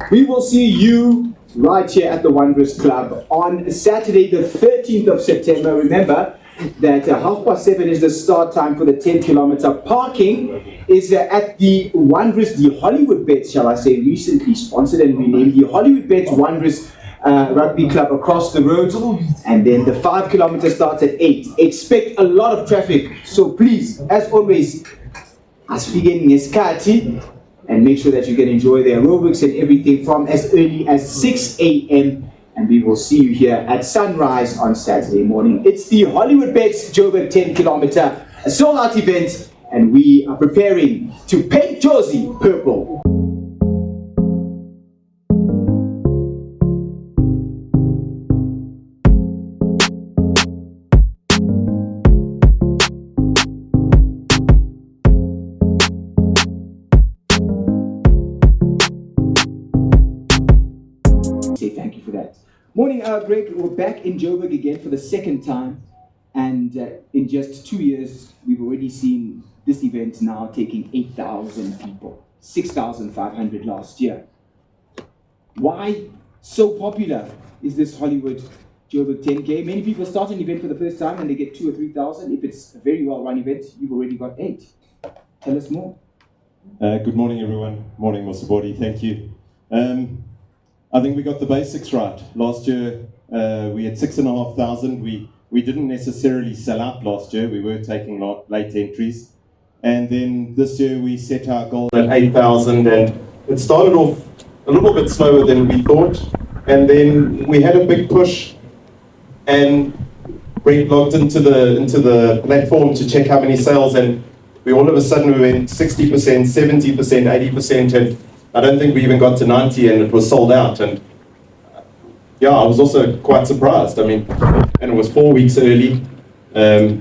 We will see you right here at the Wondrous Club on Saturday, the 13th of September. Remember that 7:30 is the start time for the 10-kilometer. Parking is at the Wondrous, the Hollywoodbets, shall I say, recently sponsored and renamed the Hollywoodbets Wondrous Rugby Club across the road. And then the 5-kilometer starts at 8. Expect a lot of traffic. So please, as always, asifike ngesikhathi, and make sure that you can enjoy the aerobics and everything from as early as 6 a.m. And we will see you here at sunrise on Saturday morning. It's the Hollywoodbets Joburg 10-kilometer, a sold-out event, and we are preparing to paint Josie purple. Say thank you for that. Morning, Greg. We're back in Joburg again for the second time, and in just 2 years, we've already seen this event now taking 8,000 people, 6,500 last year. Why so popular is this Hollywood Joburg 10K? Many people start an event for the first time and they get 2,000 or 3,000. If it's a very well-run event, you've already got 8. Tell us more. Good morning, everyone. Morning, Mosabodi. Thank you. I think we got the basics right. Last year, we had 6,500. We didn't necessarily sell out last year. We were taking late entries. And then this year, we set our goal at 8,000. And it started off a little bit slower than we thought. And then we had a big push. And Brent logged into the platform to check how many sales. And we all of a sudden, we went 60%, 70%, 80%. And I don't think we even got to 90 and it was sold out. And yeah, I was also quite surprised. I mean, and it was 4 weeks early. I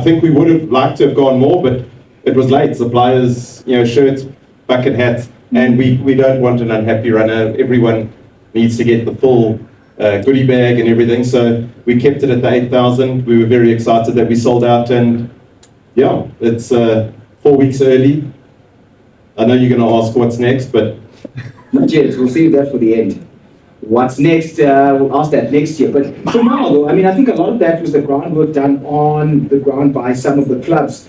think we would have liked to have gone more, but it was late. Suppliers, shirts, bucket hats, and we don't want an unhappy runner. Everyone needs to get the full goodie bag and everything. So we kept it at the 8,000. We were very excited that we sold out, and yeah, it's 4 weeks early. I know you're going to ask what's next, but not yet. We'll save that for the end. What's next? We'll ask that next year. But for now, though, I mean, I think a lot of that was the groundwork done on the ground by some of the clubs.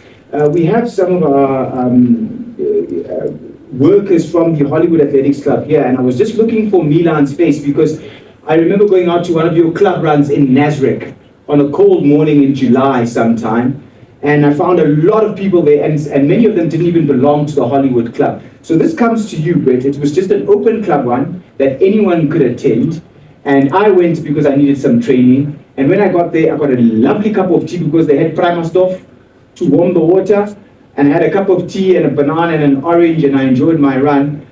We have some of our workers from the Hollywood Athletics Club here, and I was just looking for Milan's face because I remember going out to one of your club runs in Nasrec on a cold morning in July sometime. And I found a lot of people there, and many of them didn't even belong to the Hollywood Club. So this comes to you, Brett. It was just an open club run that anyone could attend. And I went because I needed some training. And when I got there, I got a lovely cup of tea because they had primer stuff to warm the water. And I had a cup of tea and a banana and an orange, and I enjoyed my run.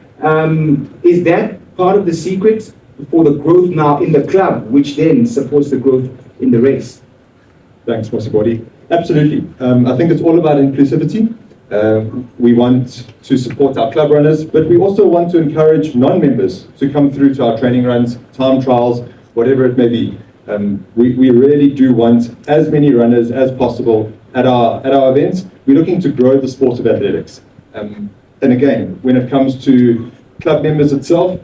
Is that part of the secret for the growth now in the club, which then supports the growth in the race? Thanks, Mosabodi. Absolutely. I think it's all about inclusivity. We want to support our club runners, but we also want to encourage non-members to come through to our training runs, time trials, whatever it may be. We really do want as many runners as possible at our events. We're looking to grow the sport of athletics. And again, when it comes to club members itself,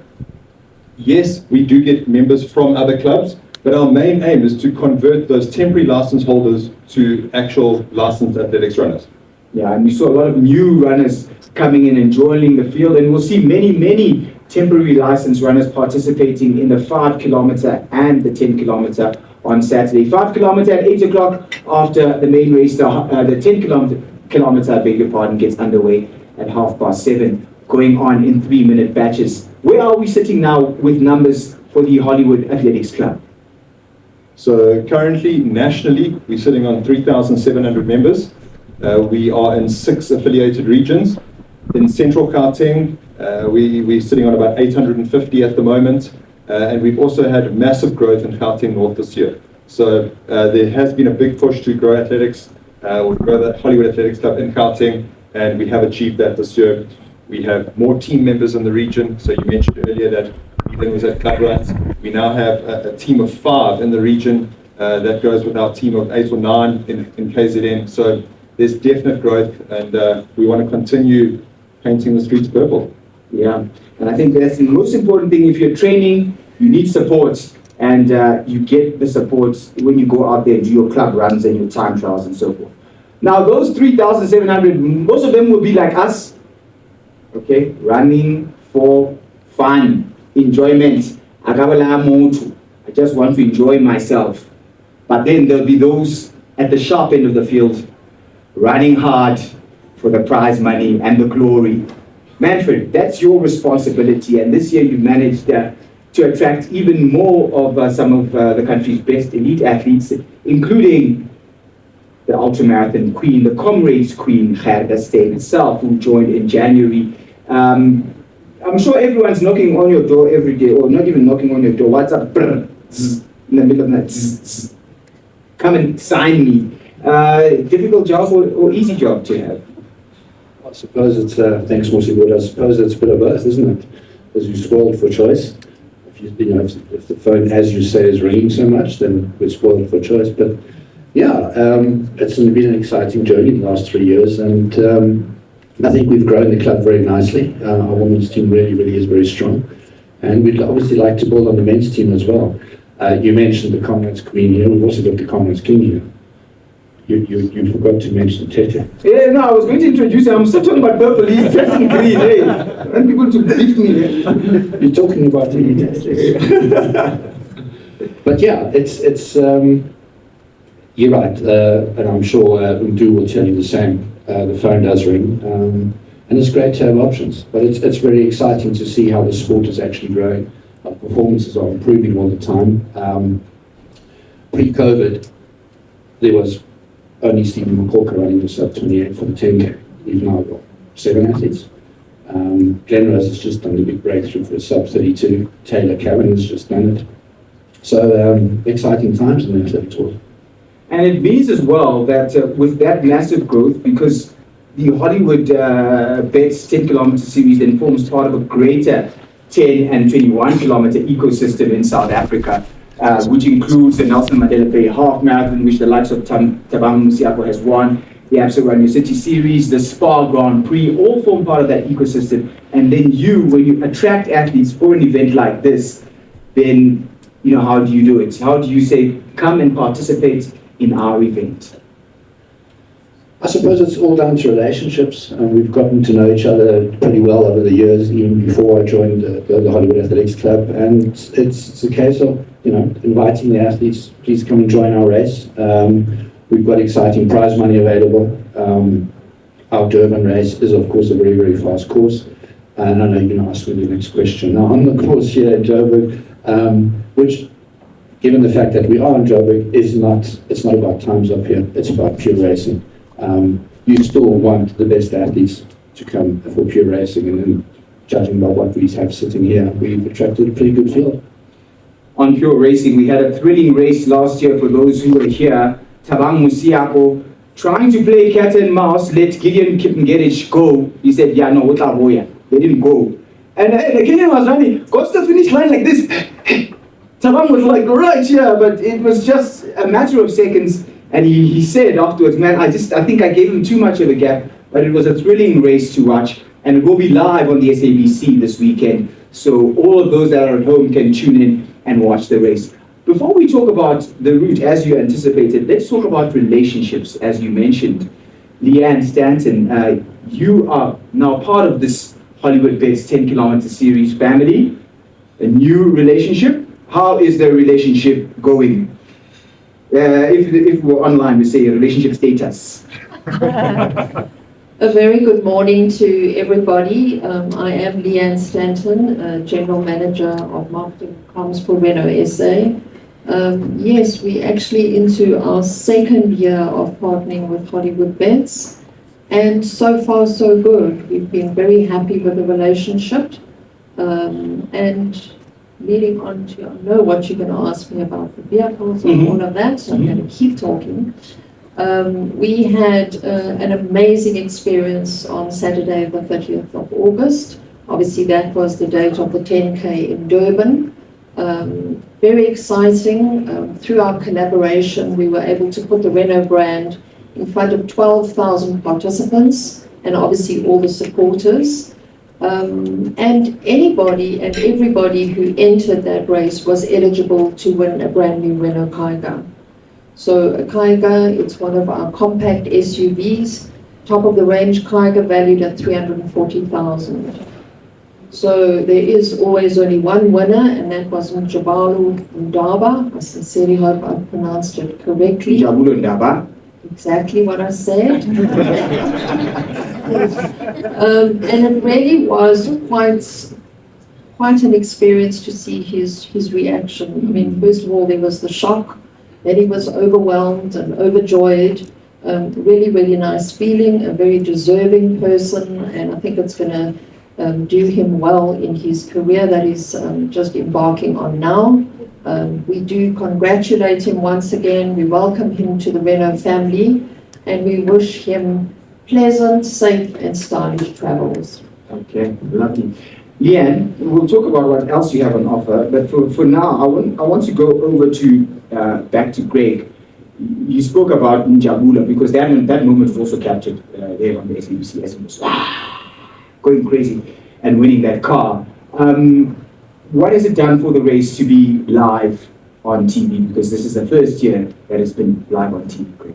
yes, we do get members from other clubs, but our main aim is to convert those temporary license holders to actual licensed athletics runners. Yeah, and we saw a lot of new runners coming in and joining the field, and we'll see many temporary license runners participating in the 5-kilometer and the 10-kilometer on Saturday. 5-kilometer at 8 o'clock after the main race. The 10-kilometer, I beg your pardon, gets underway at 7:30, going on in 3-minute batches. Where are we sitting now with numbers for the Hollywood Athletics Club? So currently, nationally, we're sitting on 3,700 members. We are in 6 affiliated regions. In Central Gauteng, we're sitting on about 850 at the moment. And we've also had massive growth in Gauteng North this year. So there has been a big push to grow athletics, or grow the Hollywood Athletics Club in Gauteng, and we have achieved that this year. We have more team members in the region. So you mentioned earlier that Ethan was at Club Runs. We now have a team of 5 in the region that goes with our team of 8 or 9 in KZN. So there's definite growth, and we want to continue painting the streets purple. Yeah, and I think that's the most important thing. If you're training, you need support, and you get the support when you go out there and do your club runs and your time trials and so forth. Now, those 3,700, most of them will be like us, okay, running for fun, enjoyment. I just want to enjoy myself. But then there'll be those at the sharp end of the field, running hard for the prize money and the glory. Manfred, that's your responsibility, and this year you've managed to attract even more of some of the country's best elite athletes, including the ultramarathon queen, the Comrades queen, Gerda Steyn herself, who joined in January. I'm sure everyone's knocking on your door every day, or not even knocking on your door. What's up? Brr, zzz, in the middle of that. Zzz, zzz. Come and sign me. Difficult job or easy job to have? I suppose it's, thanks Mosibod, I suppose it's a bit of both, isn't it? Because you're spoiled for choice. If the phone, as you say, is ringing so much, then we're spoiled for choice. But yeah, it's been an exciting journey the last 3 years, and I think we've grown the club very nicely. Our women's team really is very strong, and we'd obviously like to build on the men's team as well. You mentioned the Comrades Queen here. We've also got the Comrades King here. You forgot to mention Tete. Yeah, no, I was going to introduce him. I'm still talking about purple. He's dressed in green. Hey, I want people to beat me. Eh? You're talking about the elite athletes. But yeah, it's you're right, and I'm sure Undu will tell you the same. The phone does ring, and it's great to have options. But it's very exciting to see how the sport is actually growing. Our performances are improving all the time. Pre-COVID, there was only Stephen McCorker running the sub-28 for the 10K. We've now got 7 athletes. Glenn Rose has just done the big breakthrough for a sub-32. Taylor Cowan has just done it. So exciting times in the athletic world. And it means as well that with that massive growth, because the Hollywoodbets 10 kilometer series then forms part of a greater 10 and 21 kilometer ecosystem in South Africa, which includes the Nelson Mandela Bay Half Marathon, which the likes of Thabang Musiako has won, the Absa Run Your City Series, the Spa Grand Prix, all form part of that ecosystem. And then when you attract athletes for an event like this, then, how do you do it? How do you say, come and participate in our event? I suppose it's all down to relationships, and we've gotten to know each other pretty well over the years, even before I joined the Hollywood Athletics Club. And it's a case of inviting the athletes, please come and join our race. We've got exciting prize money available. Our Durban race is, of course, a very fast course, and I know you're going to ask me the next question. Now, on the course here at Joburg, which, given the fact that we are in Joburg, it's not about times up here, it's about pure racing. You still want the best athletes to come for pure racing, and then judging by what we have sitting here, we've attracted a pretty good field. On pure racing, we had a thrilling race last year for those who were here. Thabang Musiako trying to play cat and mouse, let Gideon Kipngeric go. He said, yeah, no, they didn't go. And the Kenyan was running, goes to the finish line like this. Thabang was like, right here, but it was just a matter of seconds. And he said afterwards, man, I think I gave him too much of a gap, but it was a thrilling race to watch. And it will be live on the SABC this weekend. So all of those that are at home can tune in and watch the race. Before we talk about the route as you anticipated, let's talk about relationships, as you mentioned. Leanne Stanton, you are now part of this Hollywoodbets 10 kilometer series family, a new relationship. How is the relationship going? If we're online, we say relationship status. A very good morning to everybody. I am Leanne Stanton, General Manager of Marketing Comms for Renault SA. Yes, we're actually into our second year of partnering with Hollywoodbets, and so far so good. We've been very happy with the relationship, and leading on to, I know what you're going to ask me about the vehicles and all of that, so I'm going to keep talking. We had an amazing experience on Saturday, the 30th of August. Obviously, that was the date of the 10K in Durban. Very exciting. Through our collaboration, we were able to put the Renault brand in front of 12,000 participants and obviously all the supporters. And anybody and everybody who entered that race was eligible to win a brand new Renault Kaiga. So a Kaiga, it's one of our compact SUVs, top of the range Kaiga valued at 340,000. So there is always only one winner, and that was Njabalu Ndaba. I sincerely hope I've pronounced it correctly. Njabulo Ndaba. Exactly what I said. And it really was quite an experience to see his reaction. I mean, first of all, there was the shock, then he was overwhelmed and overjoyed. Really, really nice feeling, a very deserving person, and I think it's going to do him well in his career that he's just embarking on now. We do congratulate him once again. We welcome him to the Renault family, and we wish him pleasant, safe, and stylish travels. Okay, lovely. Leanne, we'll talk about what else you have on offer, but for now, I want to go over to back to Greg. You spoke about Njabula because that moment was also captured there on the SABC as he was going crazy and winning that car. What has it done for the race to be live on TV? Because this is the first year that it's been live on TV.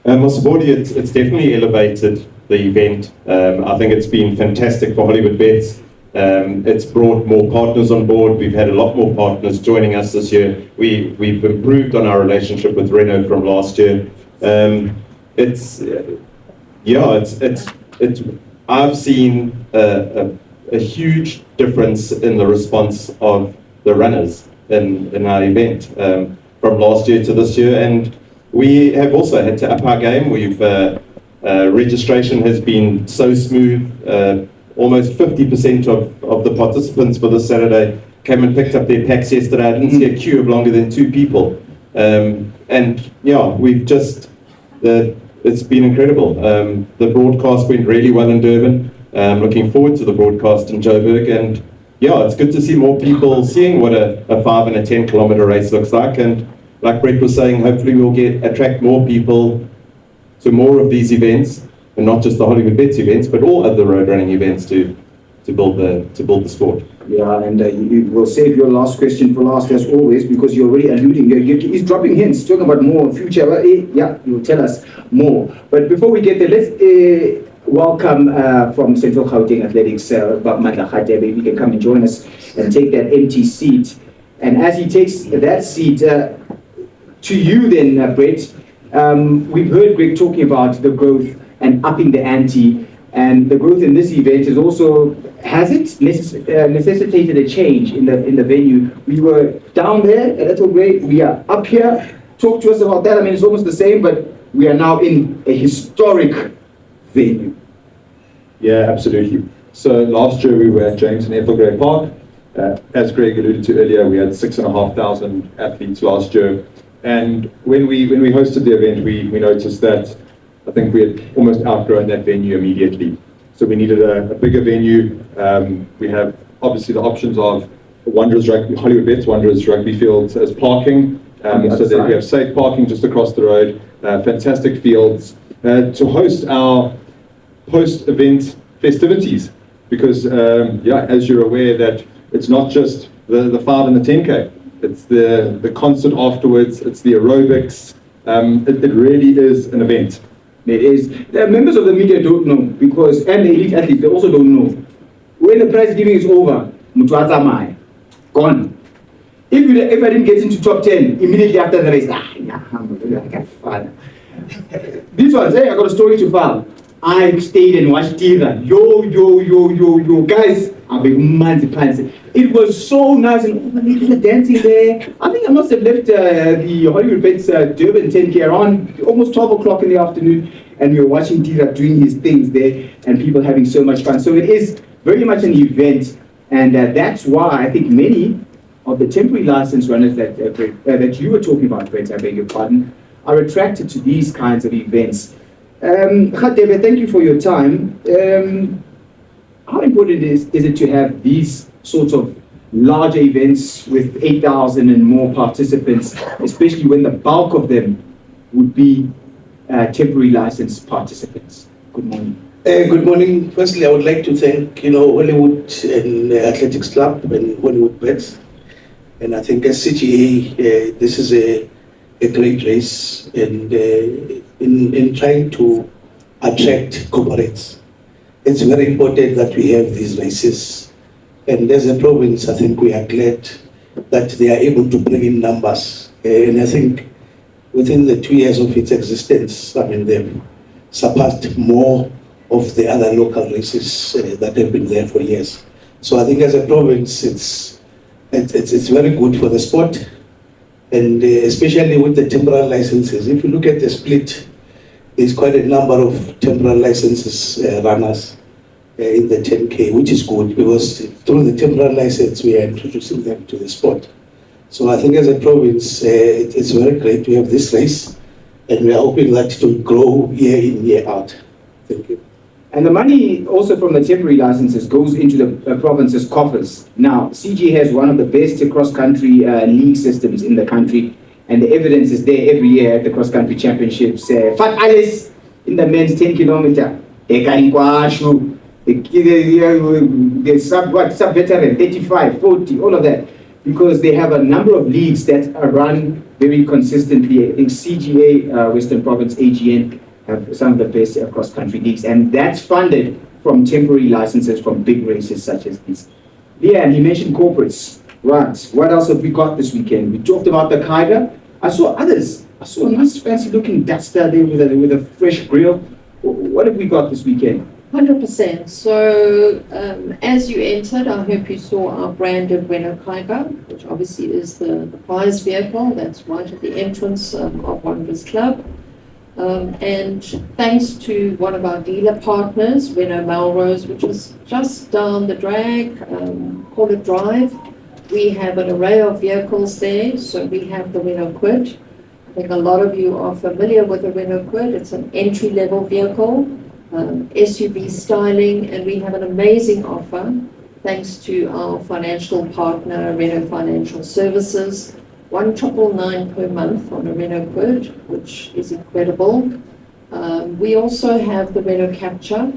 Mosabodi, it's definitely elevated the event. I think it's been fantastic for Hollywoodbets. It's brought more partners on board. We've had a lot more partners joining us this year. We've improved on our relationship with Renault from last year. I've seen a huge difference in the response of the runners in our event from last year to this year, and we have also had to up our game. Registration has been so smooth. Almost 50% of the participants for this Saturday came and picked up their packs yesterday. I didn't see a queue of longer than 2 people. And yeah, it's been incredible. The broadcast went really well in Durban. Looking forward to the broadcast in Joburg. And yeah, it's good to see more people seeing what a 5 and a 10 kilometer race looks like. And like Brett was saying, hopefully we'll attract more people to more of these events. And not just the Hollywoodbets events, but all other road running events to build the sport. Yeah, and you will save your last question for last as always, because you're already alluding. He's dropping hints, talking about more future. Yeah, you'll tell us more. But before we get there, let's welcome from Central Gauteng Athletics, Bob Matla Khatebe. He can come and join us and take that empty seat. And as he takes that seat, to you then, Brett, we've heard Greg talking about the growth and upping the ante, and the growth in this event is also, has it necessitated a change in the venue? We were down there a little great, we are up here. Talk to us about that. I mean, it's almost the same, but we are now in a historic venue. Yeah, absolutely. So last year we were at James and Ethel Gray Park. As Greg alluded to earlier, we had 6,500 athletes last year. And when we hosted the event, we noticed that I think we had almost outgrown that venue immediately. So we needed a bigger venue. We have obviously the options of Hollywoodbets Wanderers Rugby Fields as parking. So that we have safe parking just across the road, fantastic fields to host our post-event festivities. Because as you're aware that it's not just the 5 and the 10K. It's the concert afterwards, it's the aerobics. It really is an event. The members of the media don't know, because, and the elite athletes, they also don't know. When the prize giving is over, gone. If I didn't get into top 10 immediately after the race, this one, hey, I got a story to file. I stayed and watched Tira. Yo, guys, I've been man's pants. It was so nice, and the dancing there. I think I must have left the Hollywoodbets Durban 10K around almost 12 o'clock in the afternoon, and we were watching Tira doing his things there, and people having so much fun. So it is very much an event, and that's why I think many of the temporary license runners that you were talking about, Brett, I beg your pardon, are attracted to these kinds of events. Khatebe, thank you for your time. How important is it to have these sorts of larger events with 8,000 and more participants, especially when the bulk of them would be temporary license participants? Good morning. Good morning. Firstly, I would like to thank Hollywood and Athletics Club and Hollywoodbets. And I think as CGA, this is a great race, and in trying to attract corporates, it's very important that we have these races. And as a province, I think we are glad that they are able to bring in numbers. And I think within the 2 years of its existence, I mean, they've surpassed more of the other local races that have been there for years. So I think as a province, it's very good for the sport, and especially with the temporary licenses. If you look at the split, there's quite a number of temporary licenses runners in the 10K, which is good because through the temporary license, we are introducing them to the sport. So I think as a province, it's very great to have this race, and we are hoping that it will grow year in, year out. Thank you. And the money also from the temporary licenses goes into the province's coffers. Now, CG has one of the best cross-country league systems in the country, and the evidence is there every year at the cross-country championships. Fat Alice in the men's 10 kilometer. The sub-veteran, 35, 40, all of that. Because they have a number of leagues that are run very consistently. I think CGA, Western Province, AGN, have some of the best cross-country leagues, and that's funded from temporary licenses from big races such as these. Yeah, and he mentioned corporates. Right, what else have we got this weekend? We talked about the Kaiga. I saw others. I saw a nice fancy-looking Duster there with a fresh grill. What have we got this weekend? 100%. So as you entered, I hope you saw our branded Renault Kaiga, which obviously is the prize vehicle that's right at the entrance of Wanderers Club. And thanks to one of our dealer partners, Renault Melrose, which is just down the drag, call it Drive, we have an array of vehicles there. So we have the Renault Kwid. I think a lot of you are familiar with the Renault Kwid. It's an entry-level vehicle, SUV styling, and we have an amazing offer thanks to our financial partner, Renault Financial Services. 1,999 per month on a Renault Kwid, which is incredible. We also have the Renault Capture.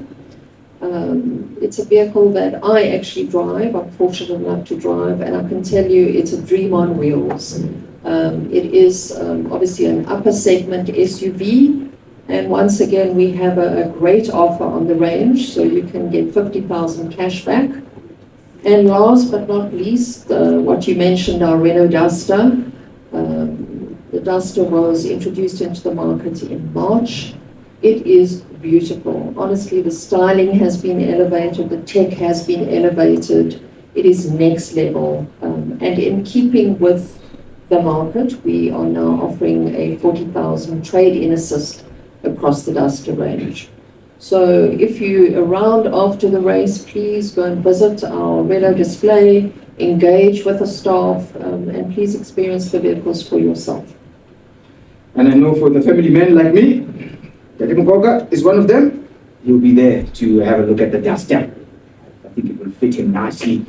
It's a vehicle that I actually drive. I'm fortunate enough to drive, and I can tell you it's a dream on wheels. It is obviously an upper segment SUV, and once again we have a great offer on the range, so you can get 50,000 cash back. And last but not least, what you mentioned, our Renault Duster. The Duster was introduced into the market in March. It is beautiful. Honestly, the styling has been elevated, the tech has been elevated. It is next level. And in keeping with the market, we are now offering a 40,000 trade-in assist across the Duster range. So if you're around after the race, please go and visit our Renault display, engage with the staff, and please experience the vehicles for yourself. And I know for the family men like me, Daddy Mkoka is one of them. He'll be there to have a look at the Duster. I think it will fit him nicely.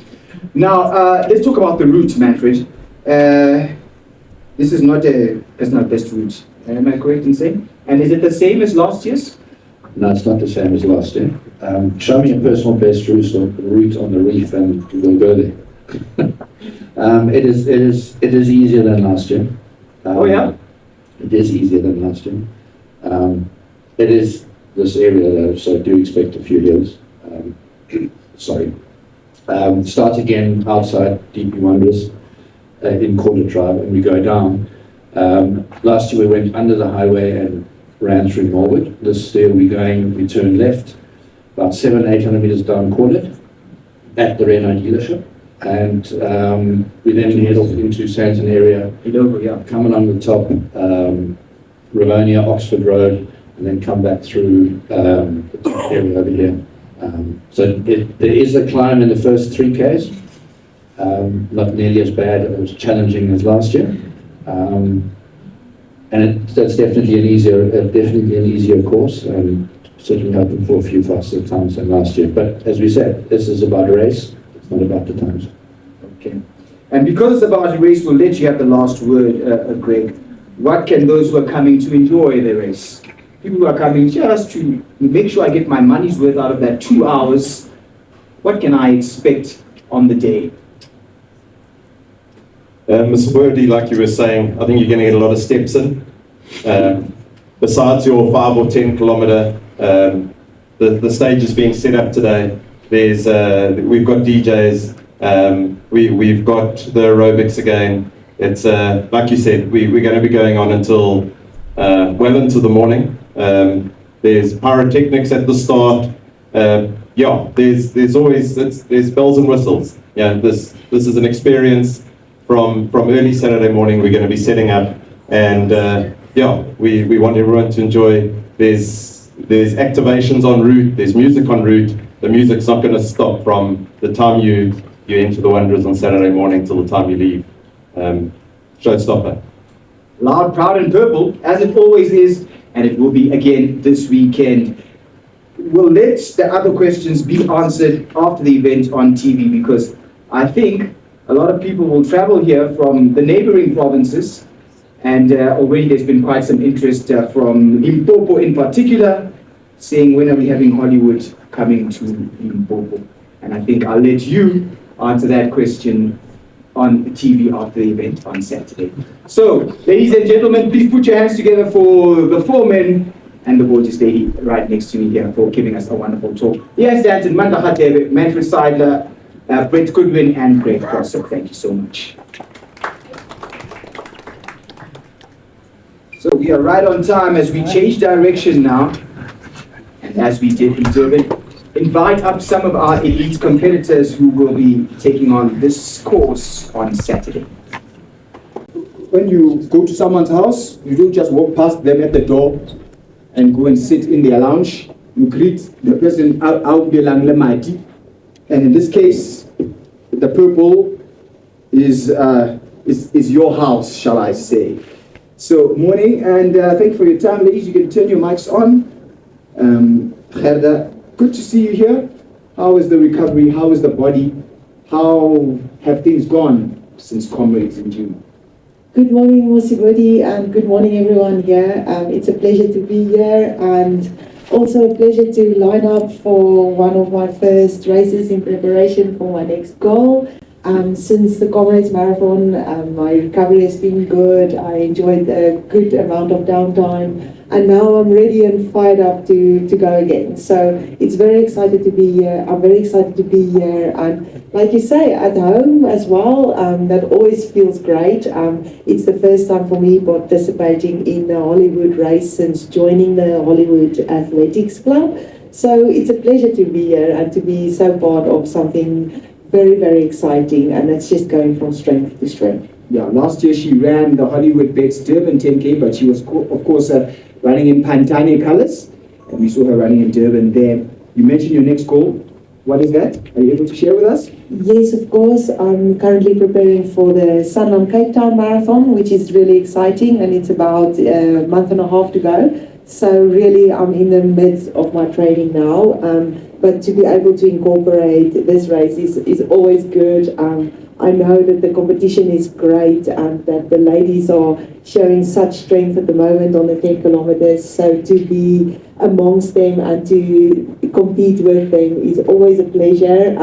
Now, let's talk about the route, Manfred. This is not a personal best route. Am I correct in saying? And is it the same as last year's? No, it's not the same as last year. Show me a personal best route on the reef and we'll go there. It is easier than last year. Oh yeah? It is easier than last year. It is this area though, so do expect a few hills. Sorry. Start again outside DP Wanderers in Corner Drive, and we go down. Last year we went under the highway and ran through Norwood. This year we turn left, about 700-800 meters down Cornet at the Renault dealership, and we then head off into Santon area, come along the top, Rivonia, Oxford Road, and then come back through the top area over here. So there is a climb in the first 3Ks, not nearly as bad or as challenging as last year. And that's definitely an easier course, and certainly hoping for a few faster times than last year. But as we said, this is about a race, it's not about the times. Okay. And because it's about a race, we'll let you have the last word, Greg. What can those who are coming to enjoy the race people who are coming just to make sure I get my money's worth out of that 2 hours, what can I expect on the day? Mr. Birdie, like you were saying, I think you're going to get a lot of steps in. Besides your 5 or 10 kilometer, the stage is being set up today. We've got DJs, we've got the aerobics again. It's like you said, we're going to be going on until well into the morning. There's pyrotechnics at the start. Yeah, there's always there's bells and whistles. Yeah, this is an experience from early Saturday morning. We're going to be setting up, and yeah, we want everyone to enjoy. There's activations en route. There's music en route. The music's not going to stop from the time you enter the Wanderers on Saturday morning till the time you leave. Showstopper. Loud, proud, and purple, as it always is, and it will be again this weekend. We'll let the other questions be answered after the event on TV, because I think a lot of people will travel here from the neighboring provinces, and already there's been quite some interest from Limpopo in particular, saying when are we having Hollywood coming to Limpopo? And I think I'll let you answer that question on TV after the event on Saturday. So, ladies and gentlemen, please put your hands together for the 4 men and the gorgeous lady right next to me here for giving us a wonderful talk. Yes, that's in Manda Hatebe, Manfred Seidler, Brett Goodwin, and Greg Crosser. Thank you so much. So we are right on time as we change direction now, and as we did in Durban, invite up some of our elite competitors who will be taking on this course on Saturday. When you go to someone's house, you don't just walk past them at the door and go and sit in their lounge. You greet the person out there, and in this case, the purple is your house, shall I say. So, morning, and thank you for your time, ladies. You can turn your mics on. Gerda, good to see you here. How is the recovery? How is the body? How have things gone since Comrades in June? Good morning, Mosibodi, and good morning, everyone here. It's a pleasure to be here, and also a pleasure to line up for one of my first races in preparation for my next goal. Since the Comrades Marathon, my recovery has been good. I enjoyed a good amount of downtime, and now I'm ready and fired up to go again. So it's very excited to be here. I'm very excited to be here, and like you say, at home as well. That always feels great. It's the first time for me participating in the Hollywood race since joining the Hollywood Athletics Club. So it's a pleasure to be here and to be so part of something very, very exciting, and it's just going from strength to strength. Yeah, last year she ran the Hollywoodbets Durban 10K, but she was, of course, running in Pantane colors, and we saw her running in Durban there. You mentioned your next goal. What is that? Are you able to share with us? Yes, of course. I'm currently preparing for the Sanlam Cape Town Marathon, which is really exciting, and it's about a month and a half to go. So really, I'm in the midst of my training now. But to be able to incorporate this race is always good. I know that the competition is great and that the ladies are showing such strength at the moment on the 10 kilometers. So to be amongst them and to compete with them is always a pleasure.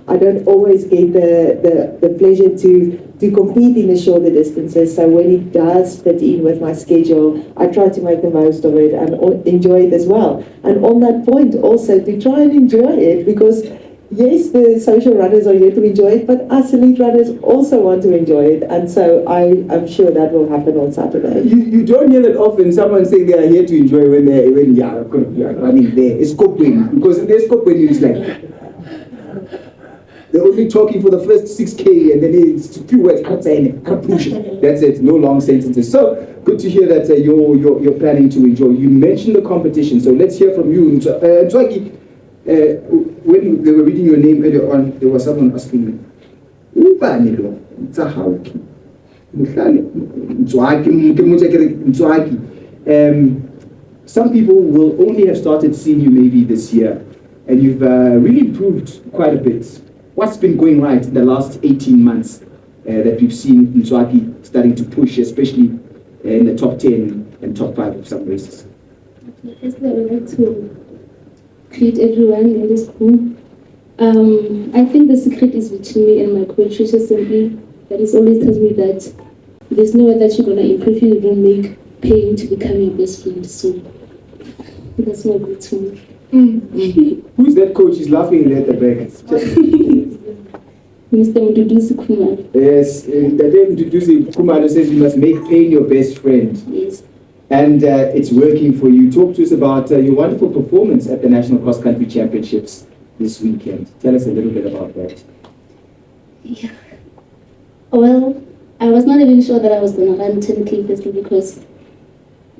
I don't always get the pleasure to compete in the shorter distances. So when it does fit in with my schedule, I try to make the most of it and enjoy it as well. And on that point also to try and enjoy it, because yes, the social runners are here to enjoy it, but us elite runners also want to enjoy it, and so I'm sure that will happen on Saturday. You don't hear that often, someone saying they are here to enjoy when you are running there. It's coping, because in there's coping, it's like they're only talking for the first 6K, and then it's 2 words, that's it, no long sentences. So good to hear that you're planning to enjoy. You mentioned the competition, so let's hear from you. Twaki, when they were reading your name earlier on, there was someone asking me, some people will only have started seeing you maybe this year, and you've really improved quite a bit. What's been going right in the last 18 months that we've seen Mzwaki starting to push, especially in the top 10 and top 5 of some races? Firstly, I would like to greet everyone in this room. I think the secret is between me and my coach, which is simply that he always tells me that there's no way that you're gonna improve if you don't make pain to become your best friend. So that's my good to me. Who's that coach? He's laughing at the back. Mr. Mduduzi Kumar. Yes, the day Mduduzi Kumar says you must make pain your best friend. Yes. And it's working for you. Talk to us about your wonderful performance at the National Cross Country Championships this weekend. Tell us a little bit about that. Yeah. Well, I was not even sure that I was going to run 10K firstly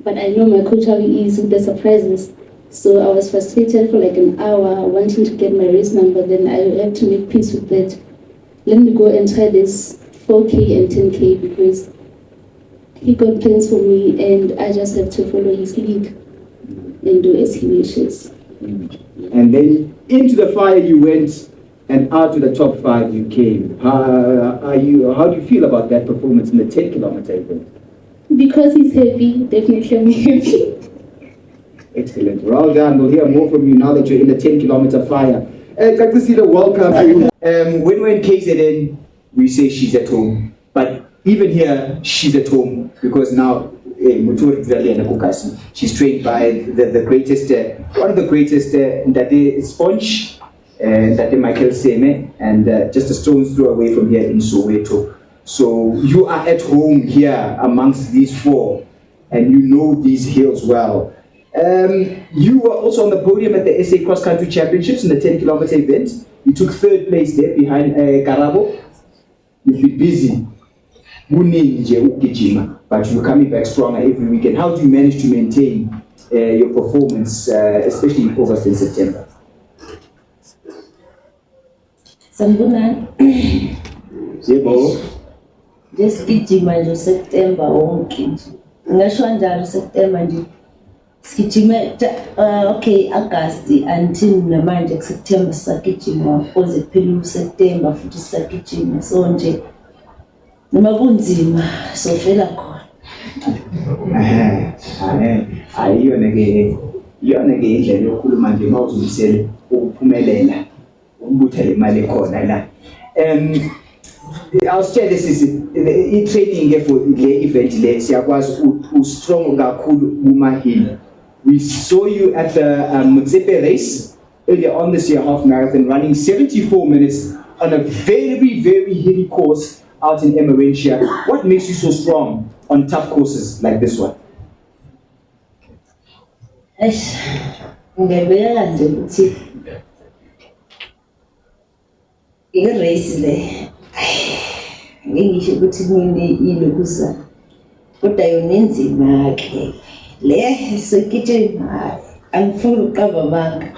but I know my coach how he is with the surprises. So I was frustrated for like an hour, wanting to get my race number. Then I had to make peace with that. Let me go and try this 4K and 10K because he got plans for me and I just have to follow his lead and do as he wishes. And then into the fire you went and out to the top 5 you came. How do you feel about that performance in the 10-kilometer event? Because he's happy, definitely I'm happy. Excellent. Well done. We'll hear more from you now that you're in the 10-kilometer fire. Kakasila, welcome. When we're in KZN, we say she's at home. But even here, she's at home because now she's trained by the greatest, one of the greatest, Ndade Sponge, Ndade Michael Seme, and just a stone's throw away from here in Soweto. So you are at home here amongst these 4, and you know these hills well. You were also on the podium at the SA Cross Country Championships in the 10-kilometer event. You took 3rd place there behind Karabo. You've been busy. But you're coming back stronger every weekend. How do you manage to maintain your performance, especially in August and September? Sambuna. Yebo. Just gijima nje September wonke nje. Ngasho njalo September nje. Sigijima okay August until namanje September sagijima kuze kuphela September futhi sagijima so nje noma kunzima so fela khona. Iyona ke indlela yokukhuluma nje mawuzimisele ukuphumelela ukubutha imali ekhona la. I'll share this is training for the event le siyakwazi strong kakhulu kuma-hill. We saw you at the Mutsepe race earlier on this year, half marathon, running 74 minutes on a very, very hilly course out in Emmarentia. What makes you so strong on tough courses like this one? Ngibeka nje ukuthi i-race le ngisho ukuthi mina ilokuza kodwa yona enzima ke le sekitshena angifuni uqaba manga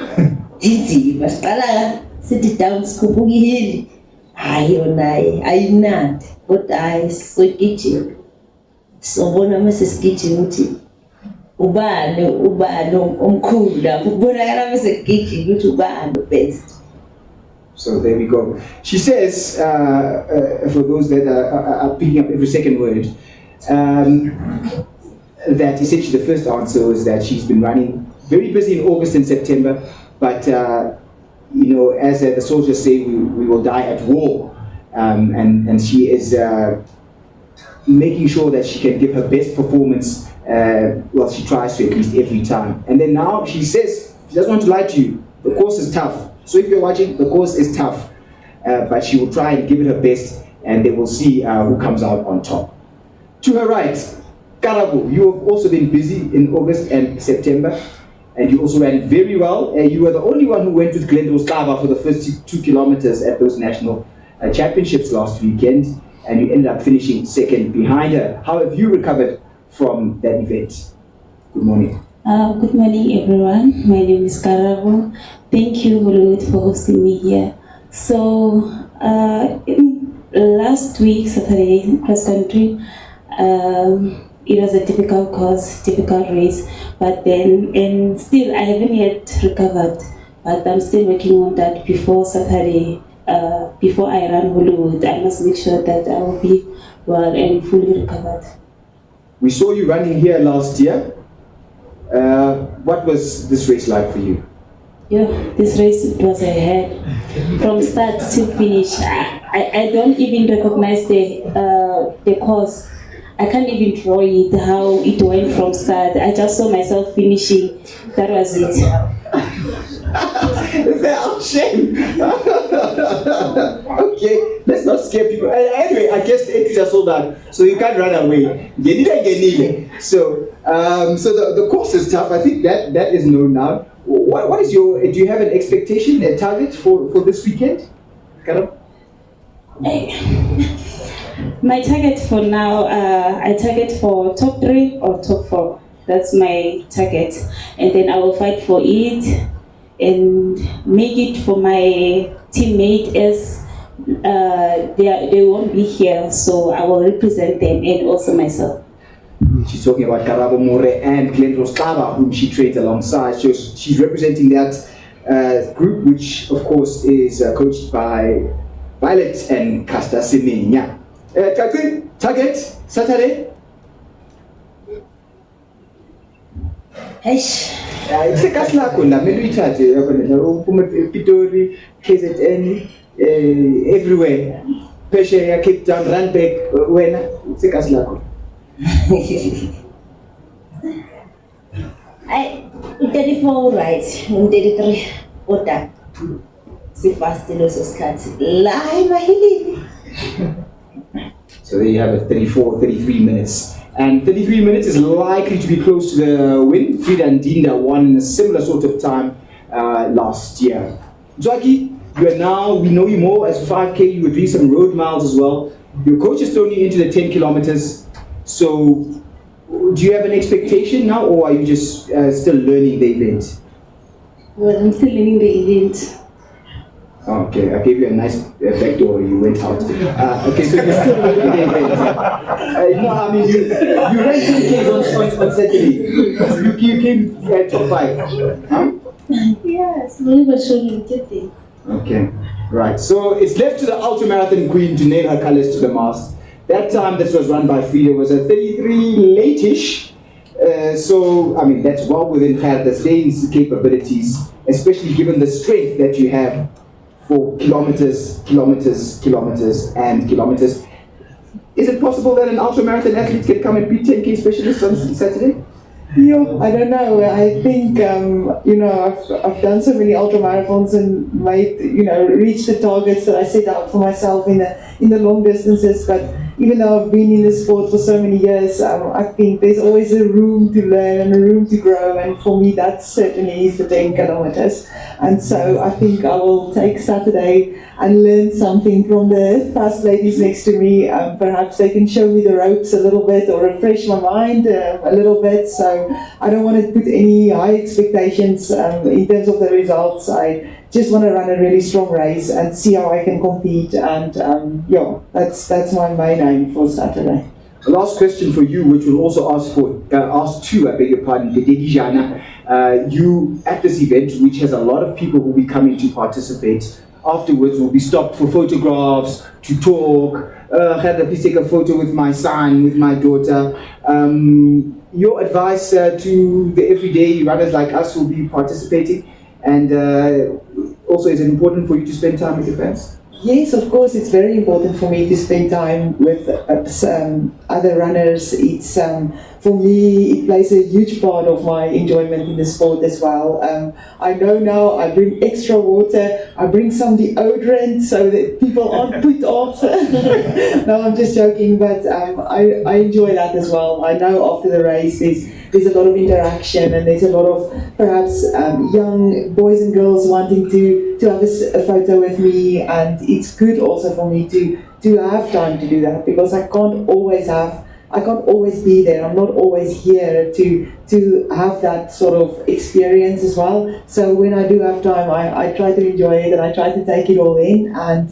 inzima siqala sithi down sikhuphuka ihili hayi yona ayinandi kodwa hayi sekitshena sobona mase sikitshena ukuthi ubani omkhulu lapho kubonakala mase sikitshena ukuthi ubani best. So there we go. She says, for those that are picking up every second word, that essentially the first answer was that she's been running very busy in August and September, but you know, as the soldiers say, we will die at war, and she is making sure that she can give her best performance. Well, she tries to at least every time. And then now she says she doesn't want to lie to you. The course is tough. So if you're watching, the course is tough, but she will try and give it her best, and they will see who comes out on top. To her right, Karabo, you have also been busy in August and September, and you also ran very well. You were the only one who went with Glenda Ostava for the first 2 kilometers at those national championships last weekend, and you ended up finishing 2nd behind her. How have you recovered from that event? Good morning. Good morning, everyone. My name is Karabo. Thank you, Hollywood, for hosting me here. So, last week, Saturday, cross country, it was a difficult course, difficult race, but then, and still, I haven't yet recovered, but I'm still working on that before Saturday, before I run Hollywood. I must make sure that I will be well and fully recovered. We saw you running here last year. what was this race like for you? Yeah, this race was a head from start to finish. I don't even recognize the course. I can't even draw it how it went from start. I just saw myself finishing. That was it. They're shame. Okay, let's not scare people. Anyway, I guess the entries are sold out, so you can't run away. So, the course is tough. I think that is known now. What is your? Do you have an expectation, a target for this weekend, Karam? My target for now, I target for top 3 or top 4. That's my target, and then I will fight for it and make it for my teammate as they won't be here, so I will represent them and also myself. She's talking about Karabo More and Glenn Rostava, whom she trains alongside. So she's representing that group, which of course is coached by Violet and Casta Semenya. Target Saturday. It's a Kaslako, Melitati, Pitori, KZN, everywhere. Peshe, Cape Town, Randbeck, when it's a Kaslako. I 34 right, 33 order. See fast losses cut. Live. So there you have it, 33 minutes. And 33 minutes is likely to be close to the win. Frida and Dinda won a similar sort of time last year. Zwaki, we know you more as 5K, you were doing some road miles as well. Your coach has thrown you into the 10 kilometers. So do you have an expectation now, or are you just still learning the event? Well, I'm still learning the event. Okay, I gave you a nice backdoor. You went out. Okay, so you're still learning the event. You ran 10Ks on Saturday. You came top 5. Huh? Yeah, slowly but surely we get there. Okay, right. So it's left to the ultramarathon queen to nail her colors to the mast. That time that was run by Frida was a 33 late-ish. So, I mean, that's well within the Zane's capabilities, especially given the strength that you have for kilometers, and kilometers. Is it possible that an ultramarathon athlete can come and beat 10K specialists on Saturday? Yeah, I don't know. I think I've done so many ultramarathons and made reached the targets that I set out for myself in the long distances. But even though I've been in the sport for so many years, I think there's always a room to learn and a room to grow. And for me, that certainly is the 10 kilometers. And so I think I will take Saturday and learn something from the fast ladies next to me. Perhaps they can show me the ropes a little bit or refresh my mind a little bit. So I don't want to put any high expectations in terms of the results. I just want to run a really strong race and see how I can compete. And that's my main aim for Saturday. The last question for you, which we'll also ask to, I beg your pardon, Dedijana. You at this event, which has a lot of people who will be coming to participate. Afterwards, we'll be stopped for photographs, to talk. Please take a photo with my son, with my daughter. Your advice to the everyday runners like us who will be participating, and also, is it important for you to spend time with your fans? Yes, of course, it's very important for me to spend time with other runners. It's for me, it plays a huge part of my enjoyment in the sport as well. I know now I bring extra water, I bring some deodorant so that people aren't put off. No, I'm just joking, but I enjoy that as well. I know after the race there's a lot of interaction and there's a lot of perhaps young boys and girls wanting to have a photo with me, and it's good also for me to have time to do that, because I can't always be there. I'm not always here to have that sort of experience as well. So when I do have time, I try to enjoy it and I try to take it all in, and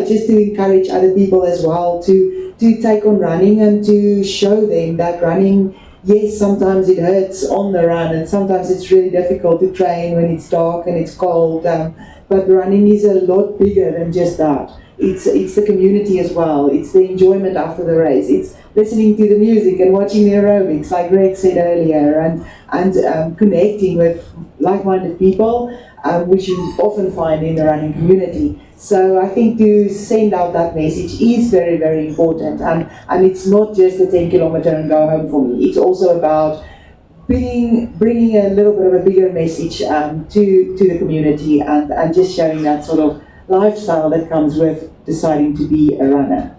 just to encourage other people as well to take on running and to show them that running, yes, sometimes it hurts on the run and sometimes it's really difficult to train when it's dark and it's cold, but running is a lot bigger than just that. it's the community as well. It's the enjoyment after the race. It's listening to the music and watching the aerobics, like Greg said earlier, and connecting with like-minded people, which you often find in the running community. So I think to send out that message is very, very important. And it's not just a 10 kilometer and go home for me. It's also about bringing a little bit of a bigger message to the community and just showing that sort of lifestyle that comes with deciding to be a runner.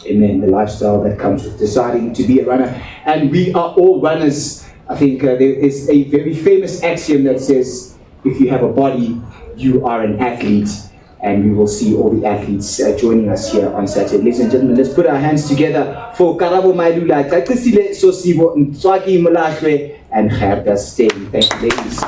Amen. The lifestyle that comes with deciding to be a runner. And we are all runners. I think there is a very famous axiom that says, if you have a body, you are an athlete. And we will see all the athletes joining us here on Saturday. Ladies and gentlemen, let's put our hands together for Karabo Mailula, Takisile Sosibo, Nswaki Mulashwe, and Gerda Steen. Thank you, ladies.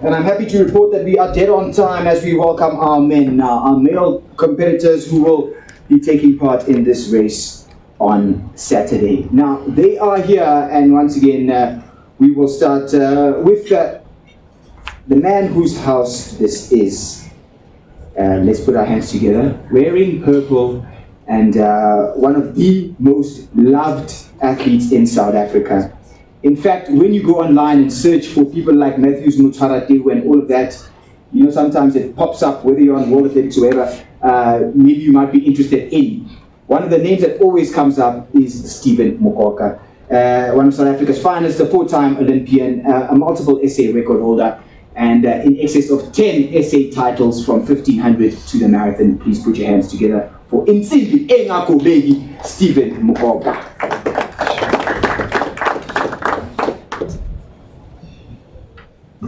And I'm happy to report that we are dead on time as we welcome our men now, our male competitors who will be taking part in this race on Saturday. Now, they are here, and once again, we will start with the man whose house this is. Let's put our hands together. Wearing purple and one of the most loved athletes in South Africa. In fact, when you go online and search for people like Matthews Mutharate and all of that, you know, sometimes it pops up, whether you're on World Athletics or whatever, maybe you might be interested in. One of the names that always comes up is Stephen Mokoka, one of South Africa's finest, a four-time Olympian, a multiple essay record holder, and in excess of 10 essay titles from 1500 to the marathon. Please put your hands together for Insimbi Engako Baby, Stephen Mokoka.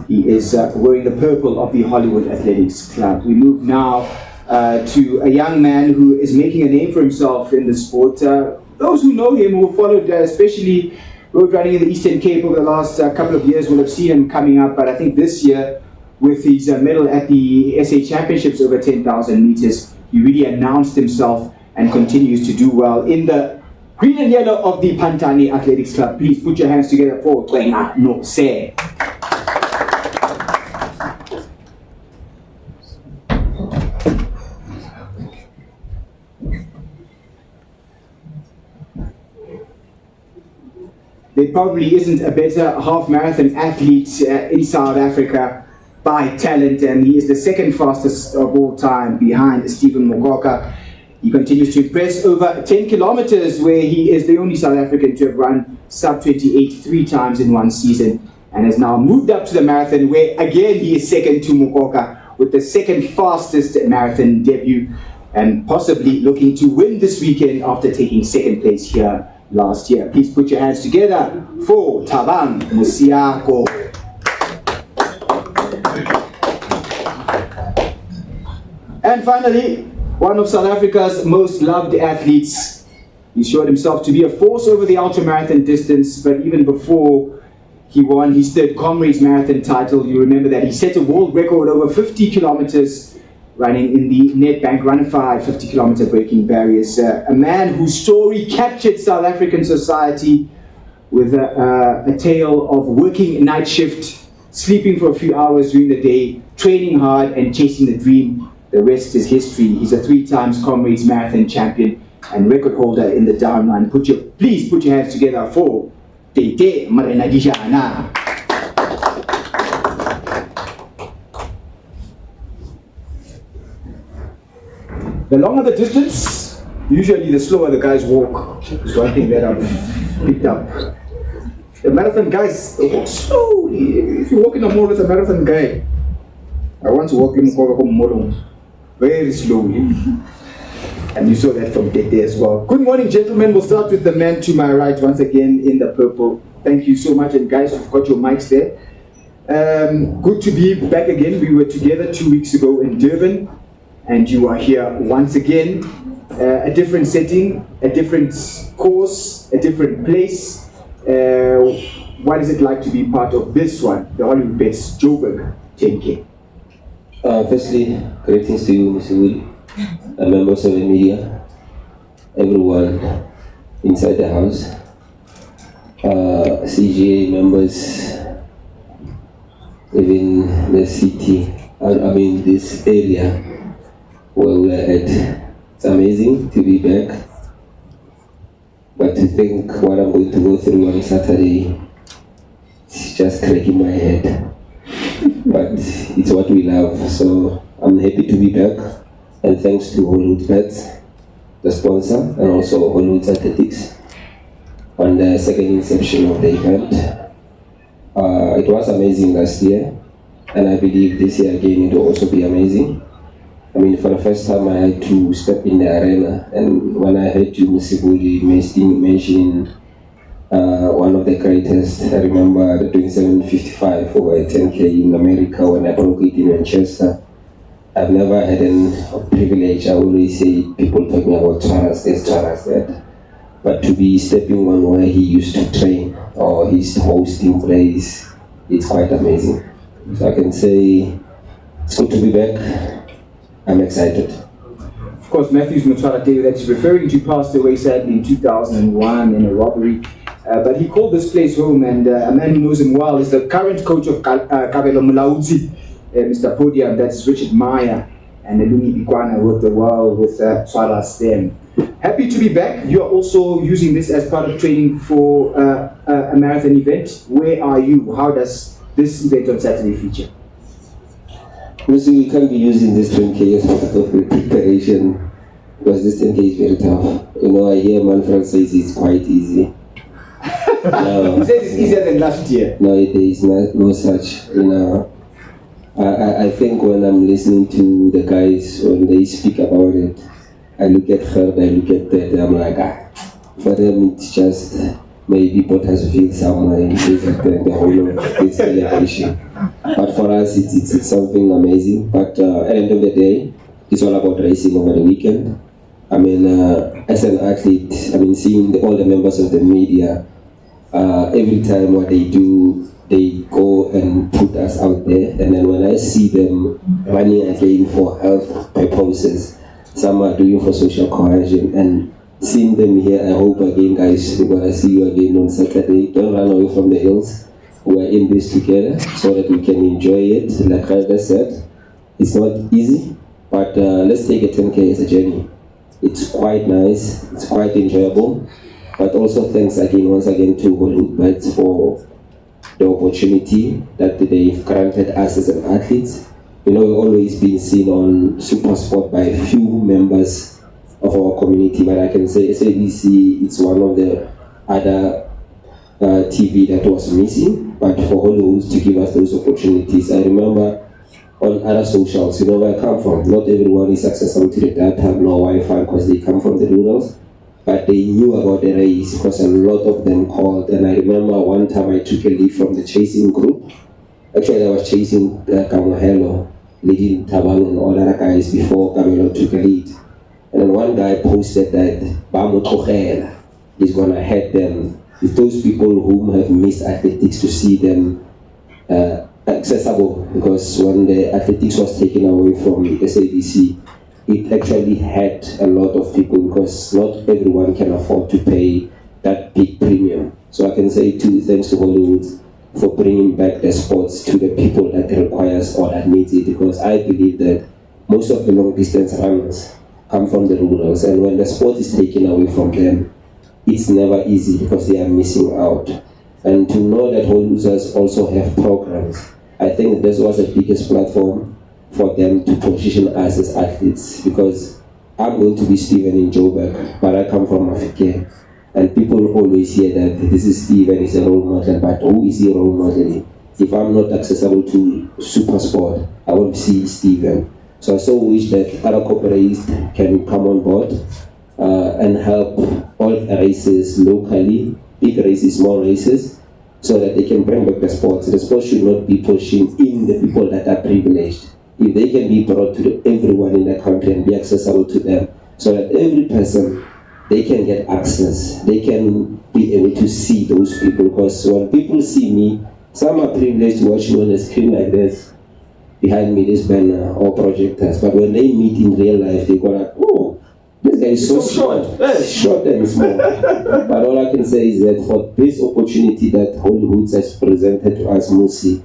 He is wearing the purple of the Hollywood Athletics Club. We move now to a young man who is making a name for himself in the sport. Those who know him, who followed especially road running in the Eastern Cape over the last couple of years will have seen him coming up, but I think this year, with his medal at the SA Championships over 10,000 meters, he really announced himself and continues to do well in the green and yellow of the Pantani Athletics Club. Please put your hands together for Twenga No Se. There probably isn't a better half marathon athlete in South Africa by talent, and he is the second fastest of all time behind Stephen Mokoka. He continues to impress over 10 kilometers, where he is the only South African to have run sub 28 3 times in one season, and has now moved up to the marathon, where again he is second to Mokoka with the second fastest marathon debut, and possibly looking to win this weekend after taking second place here last year. Please put your hands together for Thabang Musiako. And finally, one of South Africa's most loved athletes. He showed himself to be a force over the ultramarathon distance, but even before he won his third Comrades Marathon title, you remember that he set a world record over 50 kilometers running in the Nedbank Run-a-Fi 50-kilometer breaking barriers. A man whose story captured South African society with a tale of working night shift, sleeping for a few hours during the day, training hard and chasing the dream. The rest is history. He's a 3 times Comrades Marathon champion and record holder in the downline. Please put your hands together for Tete Marenagijana. The longer the distance, usually the slower the guys walk. Is one thing that I've picked up. The marathon guys, they walk slowly. If you walk in a mall with a marathon guy, I once walked in Molong very slowly. And you saw that from Tete as well. Good morning, gentlemen. We'll start with the man to my right once again in the purple. Thank you so much. And guys, you've got your mics there. Good to be back again. We were together 2 weeks ago in Durban. And you are here once again, a different setting, a different course, a different place. What is it like to be part of this one, the Hollywoodbets Joburg 10K? Firstly, greetings to you, Mr. Wood, members of the media, everyone inside the house, CGA members, even the city, this area. where we're at. It's amazing to be back. But to think what I'm going to go through on Saturday, it's just cracking my head. But it's what we love, so I'm happy to be back. And thanks to Hollywoodbets, the sponsor, and also Hollywood Athletics, on the second inception of the event. It was amazing last year, and I believe this year again it will also be amazing. I mean, for the first time I had to step in the arena, and when I heard you, Mr. Budi, mention one of the greatest, I remember the 27.55 over a 10K in America when I broke it in Manchester. I've never had a privilege. I always say people talking about Charles this, Charles that. But to be stepping on where he used to train or he's hosting plays, it's quite amazing. So I can say it's good to be back. I'm excited. Of course, Matthew's going to try to tell you that he's referring to passed away sadly in 2001 in a robbery. But he called this place home, and a man who knows him well is the current coach of Kabelo Mulaudzi, Mr. Podium, that's Richard Meyer, and Lumi Bikwana worked well with Swala Stem. Happy to be back. You're also using this as part of training for a marathon event. Where are you? How does this event on Saturday feature? We can't be using this 10K as part of the preparation because this 10K is very tough. You know, I hear Manfred says it's quite easy. No, he says it's easier than last year. No, there is no such, you know. I think when I'm listening to the guys, when they speak about it, I look at her, I look at that, I'm like, for them it's just maybe Pottersville somewhere in the whole of this celebration. But for us, it's something amazing. But at the end of the day, it's all about racing over the weekend. I mean, as an athlete, I mean, seeing all the members of the media, every time what they do, they go and put us out there, and then when I see them running again for health purposes, some are doing for social cohesion, and seeing them here, I hope again, guys, we're gonna see you again on Saturday. Don't run away from the hills. We're in this together so that we can enjoy it. Like I said, it's not easy, but let's take a 10K as a journey. It's quite nice, it's quite enjoyable, but also thanks again, once again, to Hollywoodbets for the opportunity that they've granted us as an athlete. You know, we've always been seen on Supersport by a few members of our community, but I can say SABC, it's one of the other TV that was missing, but for Hollywood to give us those opportunities. I remember on other socials, you know where I come from, not everyone is accessible to the data, no Wi-Fi because they come from the rurals. But they knew about the race because a lot of them called. And I remember one time I took a lead from the chasing group. Actually, I was chasing Kamohelo, leading Taban and all other guys before Kamelo took a lead. And then one guy posted that Bamo Tokhela is going to head them. With those people who have missed athletics to see them accessible. Because when the athletics was taken away from SABC, it actually had a lot of people because not everyone can afford to pay that big premium. So I can say too, thanks to Hollywood for bringing back the sports to the people that requires or that needs it, because I believe that most of the long distance runners come from the rurals, and when the sport is taken away from them, it's never easy because they are missing out. And to know that Hollywood also have programs, I think this was the biggest platform for them to position us as athletes, because I'm going to be Steven in Joburg, but I come from Africa, and people always hear that this is Steven, he's a role model, but who is he role modeling? If I'm not accessible to Supersport, I won't see Steven. So I so wish that other corporates can come on board and help all races locally, big races, small races, so that they can bring back the sports. The sport should not be pushing in the people that are privileged. If they can be brought to everyone in the country and be accessible to them, so that every person, they can get access, they can be able to see those people. Because when people see me, some are privileged to watch me on a screen like this, behind me this banner or projectors, but when they meet in real life, they go like, oh, this guy is so short, short and small. But all I can say is that for this opportunity that Hollywood has presented to us, Musi,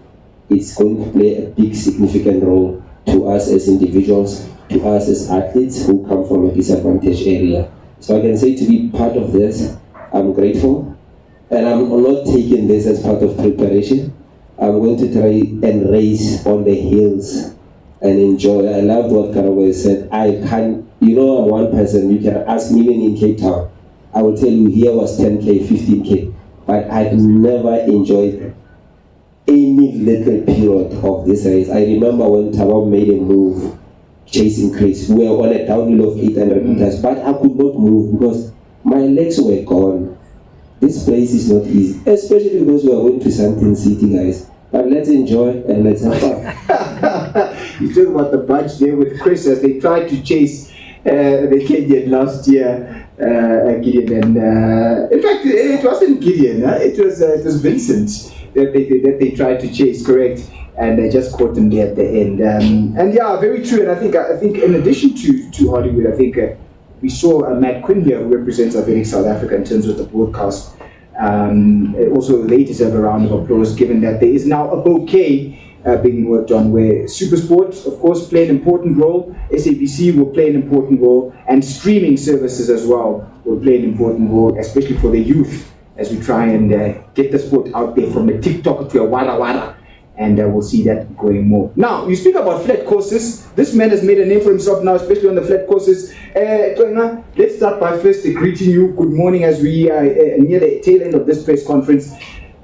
it's going to play a big significant role to us as individuals, to us as athletes who come from a disadvantaged area. So I can say to be part of this, I'm grateful, and I'm not taking this as part of preparation. I'm going to try and race on the hills and enjoy. I loved what Karawa said. I can, I'm one person, you can ask me even in Cape Town. I will tell you here was 10K, 15K, but I've never enjoyed any little period of this race. I remember when Tabam made a move chasing Chris. We were on a downhill of 800 meters, but I could not move because my legs were gone. This place is not easy, especially because we are going to something city, guys. But let's enjoy and let's have fun. You talk about the bunch there with Chris as they tried to chase the Kenyan last year, Gideon, and in fact it wasn't Gideon, it was Vincent that they tried to chase, correct? And they just caught them there at the end. And yeah, very true. And I think in addition to Hollywood, I think we saw Matt Quinn here, who represents Athletic South Africa in terms of the broadcast. Also, they deserve a round of applause, given that there is now a bouquet being worked on where Supersport, of course, play an important role. SABC will play an important role, and streaming services as well will play an important role, especially for the youth, as we try and get the sport out there from a TikTok to a Wara Wara. And we'll see that going more. Now, you speak about flat courses. This man has made a name for himself now, especially on the flat courses. Let's start by first greeting you. Good morning as we are near the tail end of this press conference.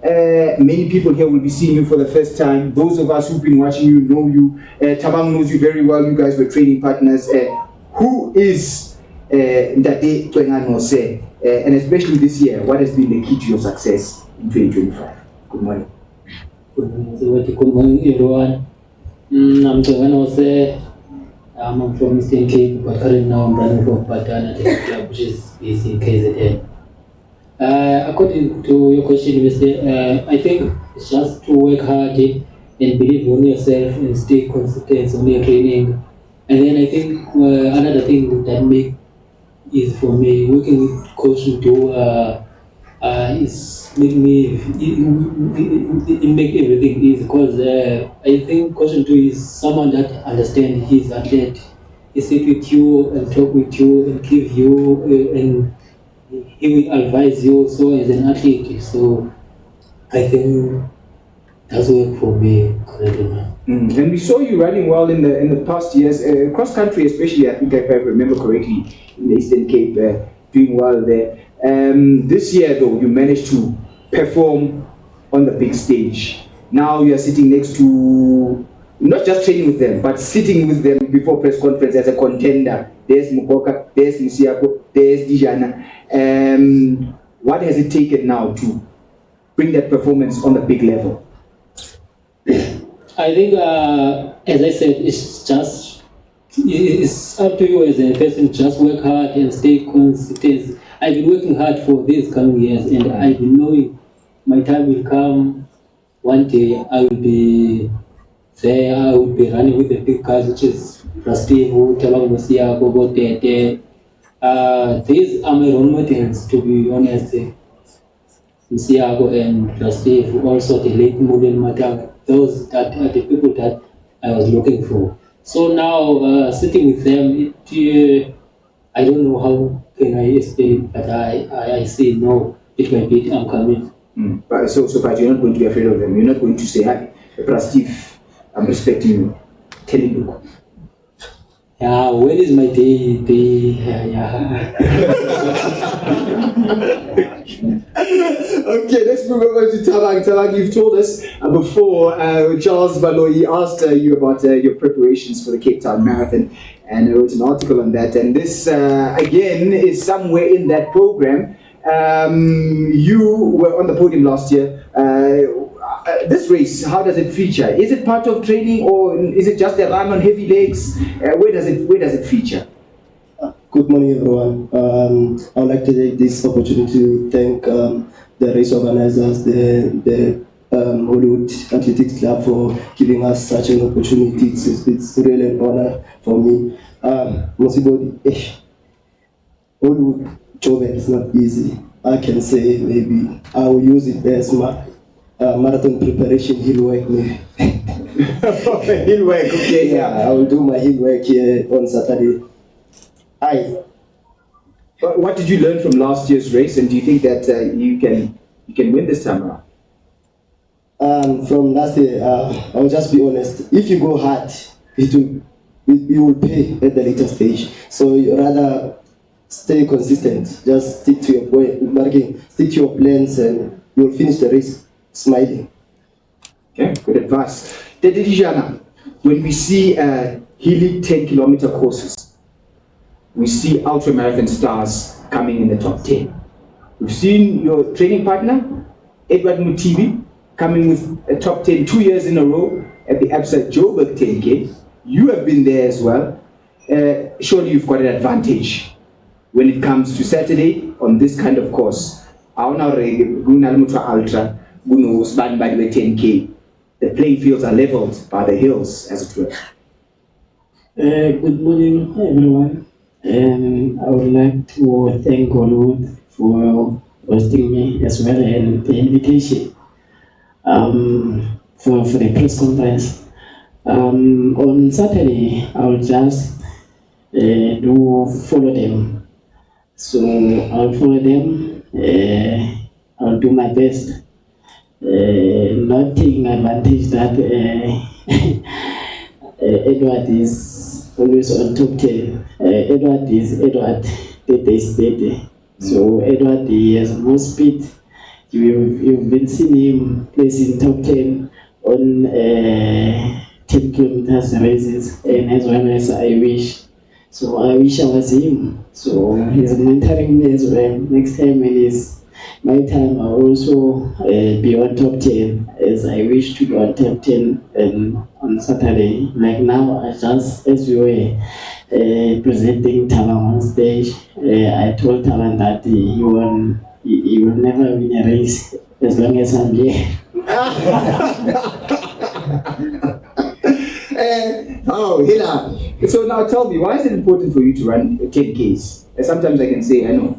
Many people here will be seeing you for the first time. Those of us who've been watching you know you. Tabang knows you very well. You guys were training partners. Who is Ndade Twenganose? And especially this year, what has been the key to your success in 2025? Good morning. Good morning, everyone. I'm Joburg. I'm from Eastern Cape, but currently now I'm running for Patana Athletic Club, which is based in KZN. According to your question, Mr. I think it's just to work hard and believe in yourself and stay consistent on your training. And then I think another thing that is for me working with Coach Ndu is make everything easy, because I think Coach Ndu is someone that understands his athlete. He sit with you and talk with you and give you and he will advise you so as an athlete. So I think that's work for me currently now. And we saw you running well in the past years, cross country especially. I think if I remember correctly, in the Eastern Cape, doing well there. This year though, you managed to perform on the big stage. Now you are sitting next to, not just training with them, but sitting with them before press conference as a contender. There's Mukoka, there's Musiako, there's Dijana. What has it taken now to bring that performance on the big level? I think, as I said, it's up to you as a person. Just work hard and stay consistent. I've been working hard for these coming years, and I've been knowing my time will come. One day I will be there. I will be running with the big guys, which is Rusty, Tabang Musia, Bobo Tete. These are my role models, to be honest. Musiago and Rusty, also the late Model Matang. Those that are the people that I was looking for. So now sitting with them, I don't know how can I explain it, but I say no, it might be I'm coming. But you're not going to be afraid of them. You're not going to say, "Hi, Steve, I'm respecting you." Tell him, look. Yeah, when is my day? Okay, let's move over to Tabang. Tabang, you've told us before, Charles Baloyi asked you about your preparations for the Cape Town Marathon, and I wrote an article on that. And this, again, is somewhere in that program. You were on the podium last year. This race, how does it feature? Is it part of training, or is it just a run on heavy legs? Where does it feature? Good morning, everyone. I would like to take this opportunity to thank the race organizers, the Hollywood Athletics Club, for giving us such an opportunity. It's really an honor for me. Mosibodi, Hollywood Joburg is not easy. I can say maybe I will use it as my marathon preparation. He'll work me. Hill work, okay, Yeah, I will do my hill work here on Saturday. What did you learn from last year's race, and do you think that you can win this time around? From last year, I'll just be honest. If you go hard, you will pay at the later stage. So you rather stay consistent. Just stick to your stick to your plans, and you'll finish the race smiling. Okay, good advice. Dedijana, when we see hilly 10-kilometer courses, we see ultra-marathon stars coming in the top 10. We've seen your training partner, Edward Mutibi, coming with a top 10 2 years in a row at the ABSA Joburg 10K. You have been there as well. Surely you've got an advantage when it comes to Saturday on this kind of course. Ultra, 10K. The playing fields are leveled by the hills, as it were. Good morning, everyone. I would like to thank Hollywood for hosting me as well and the invitation for the press conference. On Saturday, I will just follow them. So I'll follow them. I'll do my best. Not taking advantage that Edward is always on top 10. Edward is Edward, Tete is Tete. So Edward, he has more speed. You've been seeing him placing top 10 on 10 kilometers races, and as well as I wish. So I wish I was him. So he's mentoring me as well. Next time when it's my time, I'll also be on top 10, as I wish to be on top 10 on Saturday. Like now, as we were presenting Tavan on stage, I told Tavan that he will never win a race as long as I'm here. Oh, Hila. So now tell me, why is it important for you to run 10Ks? Sometimes I can say, I know,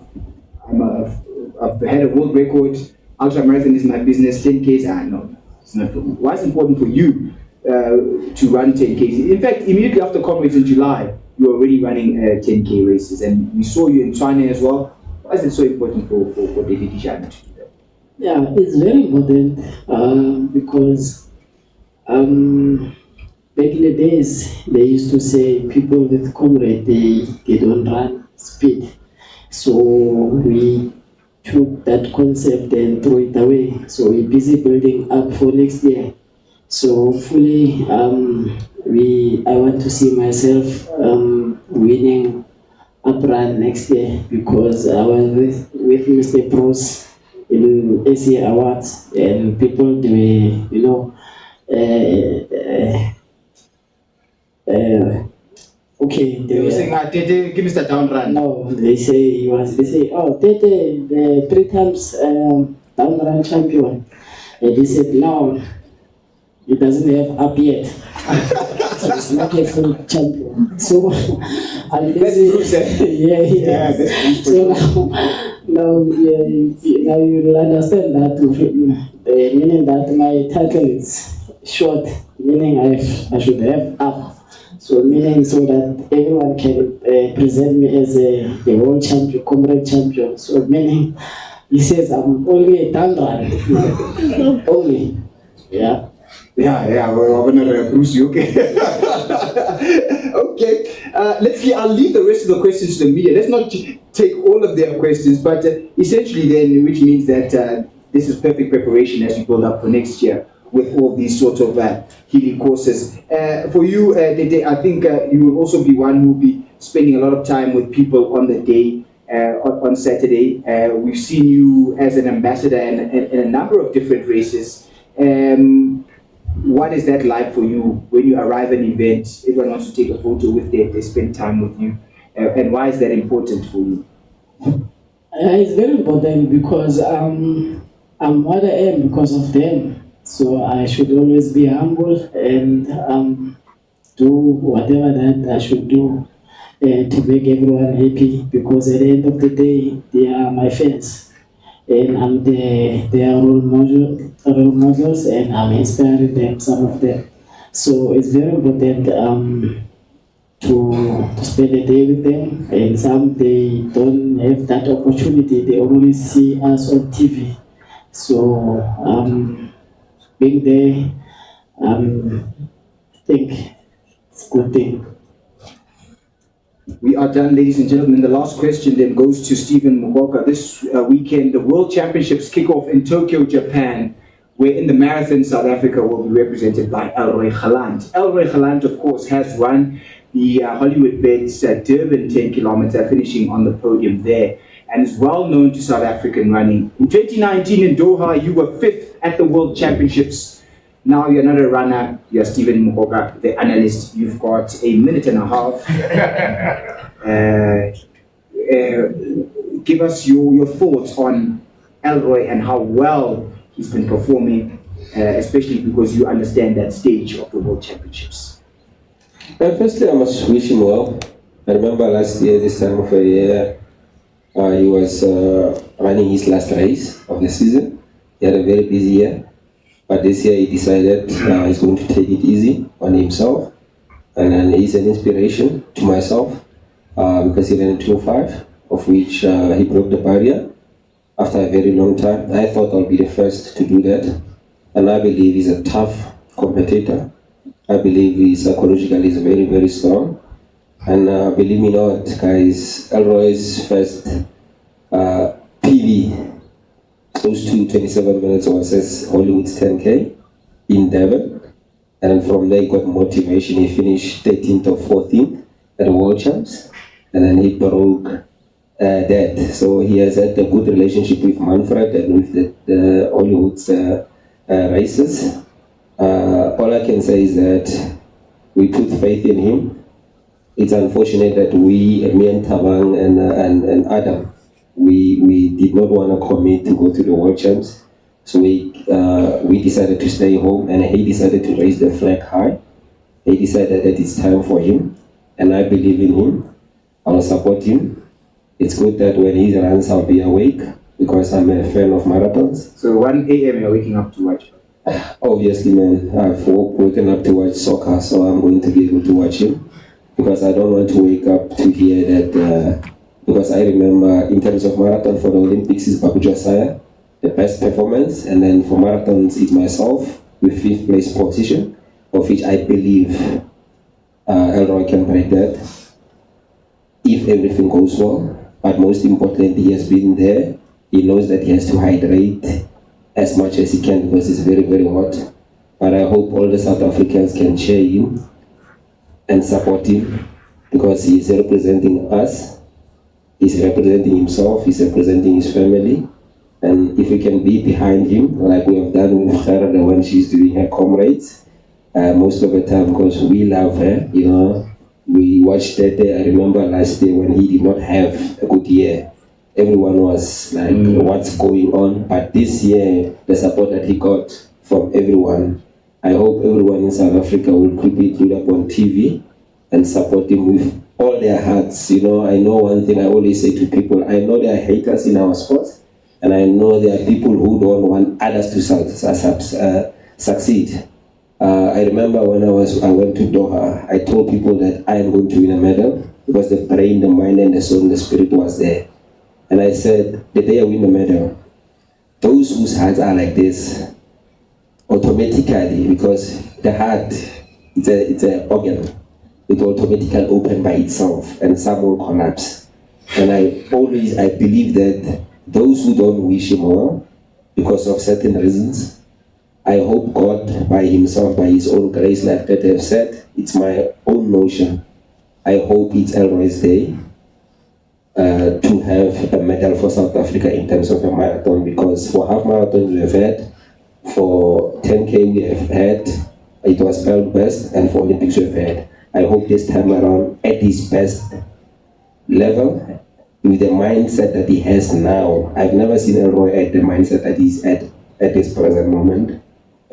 I've had a world record, ultra marathon is my business, 10Ks, I know, it's not for me. Why is it important for you to run 10Ks? In fact, immediately after Comrades in July, you were already running 10K races, and we saw you in China as well. Why is it so important for David Dijana to do that? Yeah, it's very important because back in the days, they used to say people with Comrade, they don't run speed. So we took that concept and threw it away. So we're busy building up for next year. So hopefully, I want to see myself winning up run next year, because I was with Mr. Bruce in ACA Awards, and people they were, okay, they were saying, Tete, give us the down run. No, they say, oh, Tete, the 3 times down run champion. And he said, no, he doesn't have up yet. So it's not a full champion. So I'm busy. Yeah. So now you'll understand that, meaning that my title is short, meaning I should have up. So meaning so that everyone can present me as the world champion, comrade champion. So meaning he says I'm only a down run. Only. Yeah. Yeah, we're going to Bruce, you okay? Okay, I'll leave the rest of the questions to the media. Let's not take all of their questions, but essentially then, which means that this is perfect preparation as you build up for next year with all these sort of healing courses. For you, Dede, I think you will also be one who will be spending a lot of time with people on the day, on Saturday. We've seen you as an ambassador in a number of different races. What is that like for you when you arrive at an event? Everyone wants to take a photo with them, they spend time with you. And why is that important for you? It's very important because I'm what I am because of them. So I should always be humble and do whatever that I should do to make everyone happy, because at the end of the day, they are my fans. And I'm their role models, and I'm inspiring them, some of them. So it's very important to spend a day with them, and some they don't have that opportunity. They only see us on TV. So being there, I think it's a good thing. We are done, ladies and gentlemen. The last question then goes to Stephen Mugoka. This weekend, the World Championships kick off in Tokyo, Japan, where in the marathon, South Africa will be represented by Elroy Galant. Elroy Galant, of course, has run the Hollywoodbets Durban 10 kilometer, finishing on the podium there, and is well known to South African running. In 2019 in Doha, you were 5th at the World Championships. Now you're not a runner, you're Stephen Mugoka, the analyst. You've got a minute and a half. Give us your thoughts on Elroy and how well he's been performing, especially because you understand that stage of the World Championships. Firstly, I must wish him well. I remember last year, this time of the year, he was running his last race of the season. He had a very busy year. But this year he decided he's going to take it easy on himself, and then he's an inspiration to myself because he ran 2:05, of which he broke the barrier after a very long time. I thought I'll be the first to do that, and I believe he's a tough competitor. I believe he psychologically is very, very strong, and believe me not, guys, Elroy's first PB close to 27 minutes versus Hollywood's 10K in Durban. And from there he got motivation. He finished 13th or 14th at the World Champs. And then he broke that. So he has had a good relationship with Manfred and with the Hollywood's races. All I can say is that we put faith in him. It's unfortunate that me and Tabang and Adam, we did not want to commit to go to the World Champs, so we decided to stay home, and he decided to raise the flag high. He decided that it's time for him, and I believe in him. I will support him. It's good that when he runs, I'll be awake because I'm a fan of marathons. So 1 a.m. you're waking up to watch? Obviously, man, I've woken up to watch soccer, so I'm going to be able to watch him because I don't want to wake up to hear that. Because I remember in terms of marathon for the Olympics is Babu Josiah, the best performance, and then for marathons it's myself with 5th place position, of which I believe Elroy can break that if everything goes well. But most importantly, he has been there. He knows that he has to hydrate as much as he can because it's very, very hot. But I hope all the South Africans can cheer him and support him because he's representing us. He's representing himself, he's representing his family, and if we can be behind him, like we have done with her when she's doing her comrades, most of the time, because we love her, you know. We watched that day, I remember last year when he did not have a good year. Everyone was like, what's going on? But this year, the support that he got from everyone, I hope everyone in South Africa will quickly put up on TV and support him with all their hearts. You know, I know one thing I always say to people, I know there are haters in our sport, and I know there are people who don't want others to succeed. I remember when I went to Doha, I told people that I am going to win a medal because the brain, the mind, and the soul, and the spirit was there. And I said, the day I win the medal, those whose hearts are like this, automatically, because the heart, it's an organ, it will automatically open by itself and some will collapse. And I believe that those who don't wish him well because of certain reasons, I hope God by himself, by his own grace, like that have said, it's my own notion. I hope it's Elroy's day to have a medal for South Africa in terms of a marathon, because for half marathon we have had, for 10K we have had, it was held best, and for Olympics we have had. I hope this time around at his best level, with the mindset that he has now. I've never seen Elroy at the mindset that he's at this present moment.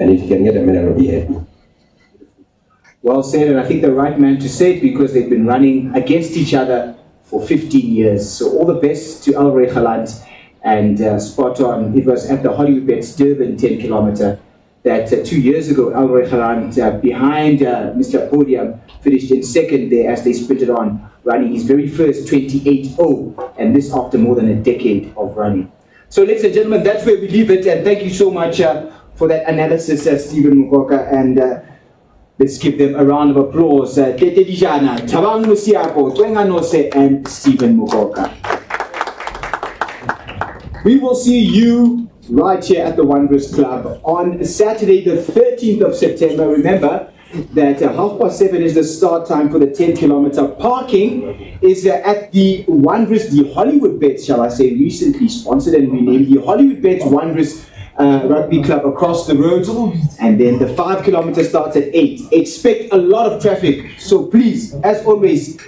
And if he can get a medal, I'll be happy. Well said, and I think the right man to say it because they've been running against each other for 15 years. So all the best to Elroy Galant, and spot on. It was at the Hollywoodbets Durban 10 kilometer. that 2 years ago, Al Rekharan, behind Mr. Podium, finished in second there as they sprinted on, running his very first 28.0, and this after more than a decade of running. So, ladies and gentlemen, that's where we leave it, and thank you so much for that analysis, Stephen Mukoka, and let's give them a round of applause. Tete Dijana, Tabang Musiapo, Twenganose, and Stephen Mukoka. We will see you right here at the Wanderers Club on Saturday the 13th of September. Remember that 7:30 is the start time for the 10-kilometer. Parking is at the Wanderers, the Hollywoodbets, shall I say, recently sponsored and renamed the Hollywoodbets Wanderers Rugby Club across the road. And then the 5-kilometer starts at 8. Expect a lot of traffic. So please, as always,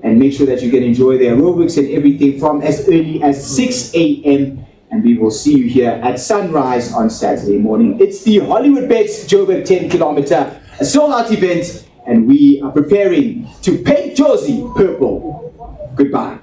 and make sure that you can enjoy the aerobics and everything from as early as 6 a.m. And we will see you here at sunrise on Saturday morning. It's the Hollywoodbets Joburg 10-kilometer, a sold-out event, and we are preparing to paint Josie purple. Goodbye.